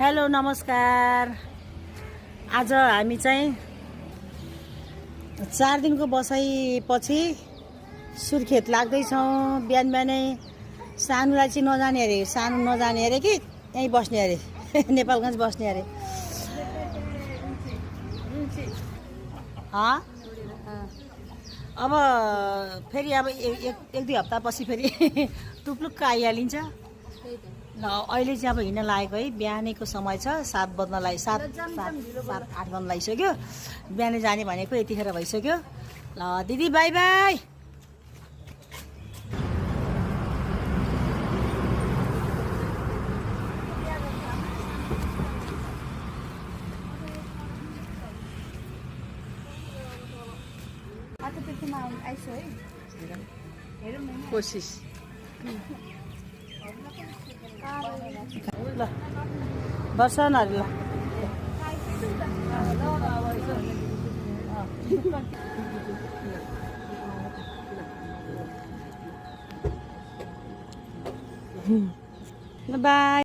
Hello नमस्कार। आज हामी चाहिँ 4 दिनको बसाइपछि सुर्खेत लाग्दैछौँ। बिहान बिहानै सानुलाई चाहिँ नजाने अरे, सानु नजाने अरे कि यहीँ बस्ने अरे नेपालगञ्ज बस्ने अरे। अब फेरि अब एक दुई हप्तापछि फेरि टुप्लुक्क आइहालिन्छ। ल अहिले चाहिँ अब हिँड्न लागेको है। बिहानैको समय छ, 7 बज्न लागि 7-8 बज्न लागिसक्यो। बिहानै जाने भनेको यतिखेर भइसक्यो। ल दिदी बाई बाई। कोसिस ल बर्षनहरू ल बाई।